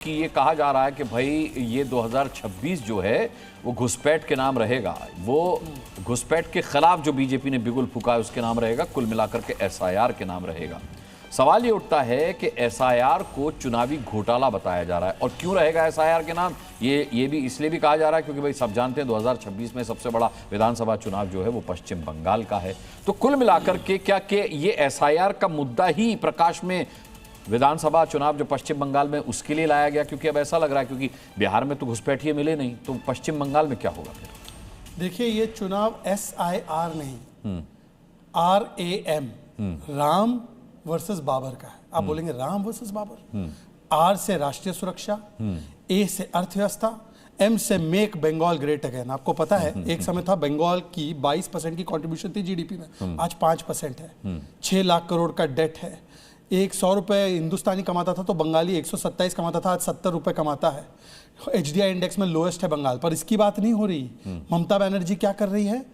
कि ये कहा जा रहा है कि भाई ये 2026 जो है वो घुसपैठ के नाम रहेगा, वो घुसपैठ के खिलाफ जो बीजेपी ने बिगुल फूका है उसके नाम रहेगा, कुल मिलाकर के एसआईआर के नाम रहेगा। सवाल ये उठता है कि एसआईआर को चुनावी घोटाला बताया जा रहा है, और क्यों रहेगा एसआईआर के नाम? ये भी इसलिए भी कहा जा रहा है क्योंकि भाई सब जानते हैं 2026 में सबसे बड़ा विधानसभा चुनाव जो है वो पश्चिम बंगाल का है। तो कुल मिलाकर के क्या कि ये एसआईआर का मुद्दा ही प्रकाश में विधानसभा चुनाव जो पश्चिम बंगाल में उसके लिए लाया गया? क्योंकि अब ऐसा लग रहा है क्योंकि बिहार में तो घुसपैठिए मिले नहीं, तो पश्चिम बंगाल में क्या होगा फिर? देखिए, ये चुनाव एसआईआर नहीं, RAM, राम वर्सेस बाबर का है। आप बोलेंगे राम वर्सेस बाबर। R से राष्ट्रीय सुरक्षा, A से अर्थव्यवस्था, M से मेक बंगाल ग्रेट अगेन। आपको पता है एक समय था बंगाल की 22% की कंट्रीब्यूशन थी जीडीपी में, आज 5% है। 6 लाख करोड़ का डेट है। 100 रुपये हिंदुस्तानी कमाता था तो बंगाली 127 कमाता था, आज 70 रुपये कमाता है। HDI इंडेक्स में लोएस्ट है बंगाल, पर इसकी बात नहीं हो रही। ममता बनर्जी क्या कर रही है?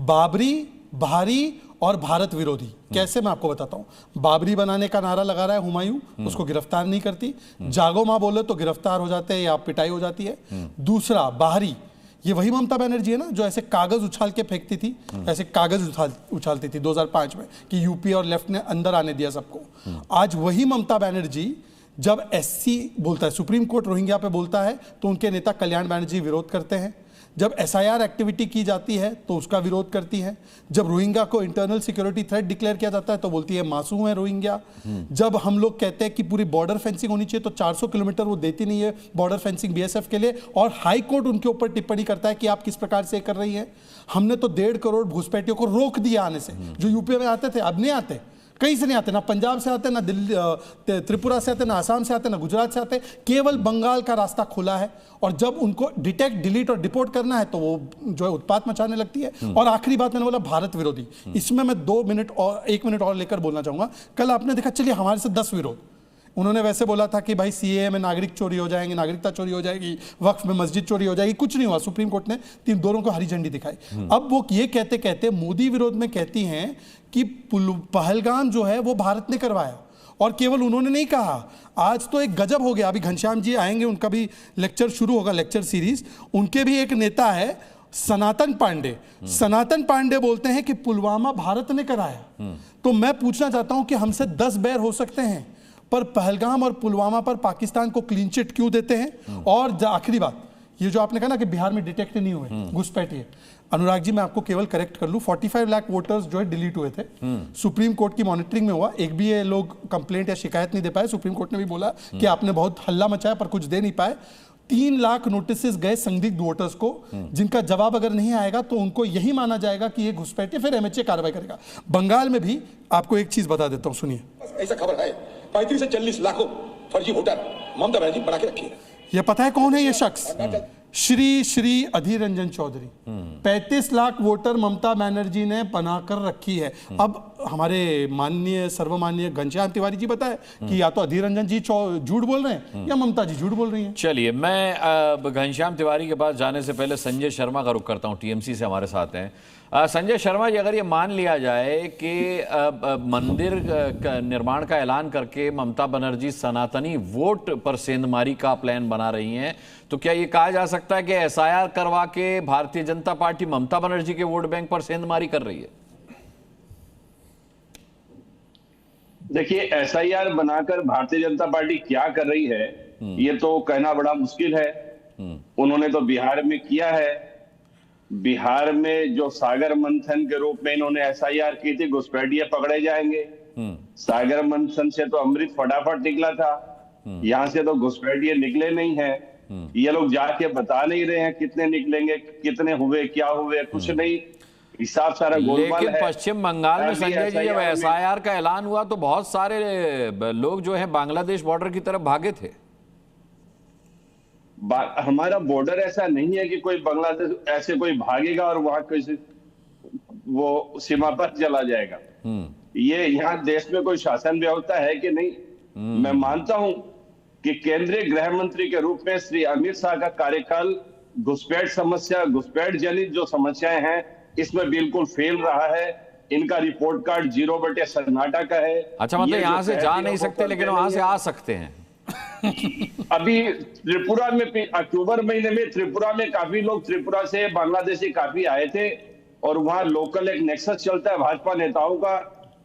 बाबरी, भारी और भारत विरोधी। कैसे, मैं आपको बताता हूं। बाबरी बनाने का नारा लगा रहा है हुमायूं, उसको गिरफ्तार नहीं करती। जागो मां बोले तो गिरफ्तार हो जाते हैं या पिटाई हो जाती है। दूसरा बाहरी, ये वही ममता बनर्जी है ना जो ऐसे कागज उछाल के फेंकती थी, ऐसे कागज उछालती थी 2005 में कि यूपी और लेफ्ट ने अंदर आने दिया सबको। आज वही ममता बनर्जी जब SC बोलता है, सुप्रीम कोर्ट रोहिंग्या पे बोलता है, तो उनके नेता कल्याण बनर्जी विरोध करते हैं। जब SIR एक्टिविटी की जाती है तो उसका विरोध करती है। जब रोहिंग्या को इंटरनल सिक्योरिटी थ्रेट डिक्लेयर किया जाता है तो बोलती है मासूम है रोहिंग्या। जब हम लोग कहते हैं कि पूरी बॉर्डर फेंसिंग होनी चाहिए तो 400 किलोमीटर वो देती नहीं है बॉर्डर फेंसिंग BSF के लिए, और हाई कोर्ट उनके ऊपर टिप्पणी करता है कि आप किस प्रकार से कर रही है। हमने तो 1.5 करोड़ घुसपैठियों को रोक दिया आने से, जो यूपी में आते थे अब नहीं आते, कहीं से नहीं आते, ना पंजाब से आते, ना दिल्ली त्रिपुरा से आते, ना आसाम से आते, ना गुजरात से आते, केवल बंगाल का रास्ता खुला है। और जब उनको डिटेक्ट, डिलीट और डिपोर्ट करना है तो वो जो है उत्पात मचाने लगती है। और आखिरी बात मैंने बोला भारत विरोधी, इसमें मैं 2 मिनट और 1 मिनट और लेकर बोलना चाहूंगा। कल आपने देखा, चलिए हमारे से 10 विरोध, उन्होंने वैसे बोला था कि भाई CAA में नागरिक चोरी हो जाएंगे, नागरिकता चोरी हो जाएगी, वक्फ में मस्जिद चोरी हो जाएगी, कुछ नहीं हुआ। सुप्रीम कोर्ट ने दोनों को हरी झंडी दिखाई। अब वो ये कहते कहते मोदी विरोध में कहती हैं कि पहलगाम जो है वो भारत ने करवाया, और केवल उन्होंने नहीं कहा। आज तो एक गजब हो गया, अभी घनश्याम जी आएंगे, उनका भी लेक्चर शुरू होगा, लेक्चर सीरीज। उनके भी एक नेता है सनातन पांडे। सनातन पांडे बोलते हैं कि पुलवामा भारत ने कराया। तो मैं पूछना चाहता हूं कि हमसे 10 बैर हो सकते हैं, पर पहलगाम और पुलवामा पर पाकिस्तान को क्लीन चिट क्यों देते हैं? और आखिरी बात, ये जो आपने कहा ना कि बिहार में डिटेक्ट नहीं हुए घुसपैठिए, अनुराग जी मैं आपको केवल करेक्ट कर लूं, 45 लाख वोटर्स जो है डिलीट हुए थे। सुप्रीम कोर्ट की मॉनिटरिंग में हुआ, एक भी ये लोग कंप्लेंट या शिकायत नहीं दे पाए। सुप्रीम कोर्ट ने भी बोला कि आपने बहुत हल्ला मचाया पर कुछ दे नहीं पाए। 3 लाख नोटिस गए संदिग्ध वोटर्स को, जिनका जवाब अगर नहीं आएगा तो उनको यही माना जाएगा कि ये घुसपैठिए, फिर MHA कार्रवाई करेगा। बंगाल में भी आपको एक चीज बता देता हूं, सुनिए। ऐसा खबर है 35 से 40 लाखों फर्जी वोटर ममता बनर्जी बना के रखी है। ये पता है कौन है ये शख्स? श्री अधीर रंजन चौधरी। 35 लाख वोटर ममता बनर्जी ने बनाकर रखी है। अब हमारे माननीय सर्वमान्य घनश्याम तिवारी जी बताए कि या तो अधीर रंजन जी झूठ बोल रहे हैं या ममता जी झूठ बोल रही हैं। चलिए, मैं घनश्याम तिवारी के पास जाने से पहले संजय शर्मा का रुख करता हूं, TMC से हमारे साथ हैं। संजय शर्मा जी, अगर ये मान लिया जाए कि मंदिर निर्माण का ऐलान करके ममता बनर्जी सनातनी वोट पर सेंधमारी का प्लान बना रही हैं, तो क्या ये कहा जा सकता है कि SIR करवा के भारतीय जनता पार्टी ममता बनर्जी के वोट बैंक पर सेंधमारी कर रही है? देखिए, SIR बनाकर भारतीय जनता पार्टी क्या कर रही है ये तो कहना बड़ा मुश्किल है। उन्होंने तो बिहार में किया है। बिहार में जो सागर मंथन के रूप में इन्होंने SIR की थी, घुसपैठिए पकड़े जाएंगे। सागर मंथन से तो अमृत फटाफट निकला था, यहां से तो घुसपैठिए निकले नहीं है। ये लोग जाके बता नहीं रहे हैं कितने निकलेंगे, कितने हुए, क्या हुए, कुछ नहीं, हिसाब सारा गोलमाल है। लेकिन पश्चिम बंगाल में संजय जी जब SIR का ऐलान हुआ तो बहुत सारे लोग जो है बांग्लादेश बॉर्डर की तरफ भागे थे। हमारा बॉर्डर ऐसा नहीं है कि कोई बांग्लादेश ऐसे कोई भागेगा और वहां किसी वो सीमा पर चला जाएगा। ये यहाँ देश में कोई शासन व्यवस्था है कि नहीं? मैं मानता हूं कि केंद्रीय गृह मंत्री के रूप में श्री अमित शाह का कार्यकाल घुसपैठ समस्या, घुसपैठ जनित जो समस्याएं हैं, इसमें बिल्कुल फेल रहा है। इनका रिपोर्ट कार्ड 0 बटे सन्नाटा का है। अच्छा, मतलब यहाँ से जा नहीं सकते लेकिन वहां से आ सकते हैं। अभी त्रिपुरा में अक्टूबर महीने में त्रिपुरा में काफी लोग त्रिपुरा से बांग्लादेशी काफी आए थे और वहां लोकल एक नेक्सस चलता है भाजपा नेताओं का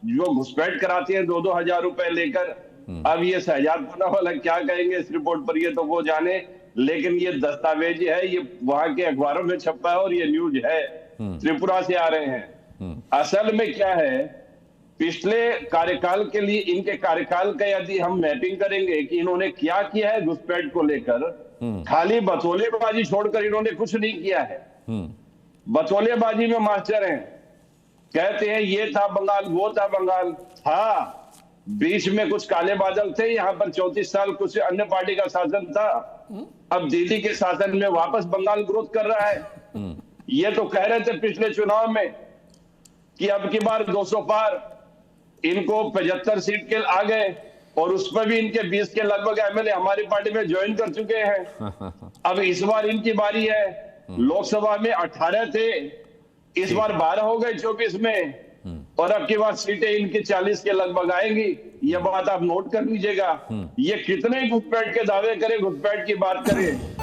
जो घुसपैठ कराते हैं 2-2 हजार रुपए लेकर। अब ये शहजादपुरा वाला क्या कहेंगे इस रिपोर्ट पर, ये तो वो जाने, लेकिन ये दस्तावेज है, ये वहां के अखबारों में छपा है और ये न्यूज है, त्रिपुरा से आ रहे हैं। असल में क्या है, पिछले कार्यकाल के लिए इनके कार्यकाल का यदि हम मैपिंग करेंगे कि इन्होंने क्या किया है घुसपैठ को लेकर, खाली बतौलेबाजी छोड़कर इन्होंने कुछ नहीं किया है। बतौलेबाजी में मास्टर हैं, कहते हैं ये था बंगाल, वो था बंगाल। हाँ, बीच में कुछ काले बादल थे, यहाँ पर 34 साल कुछ अन्य पार्टी का शासन था। अब दिल्ली के शासन में वापस बंगाल ग्रोथ कर रहा है। ये तो कह रहे थे पिछले चुनाव में कि अब की बार 200 पार, इनको 75 सीट के आ गए और उस पर भी इनके 20 के लगभग एमएलए हमारी पार्टी में ज्वाइन कर चुके हैं। अब इस बार इनकी बारी है। लोकसभा में 18 थे, इस बार 12 हो गए 24 में, और अब की बार सीटें इनकी 40 के लगभग आएंगी। ये बात आप नोट कर लीजिएगा। ये कितने घुसपैठ के दावे करें, घुसपैठ की बात करें,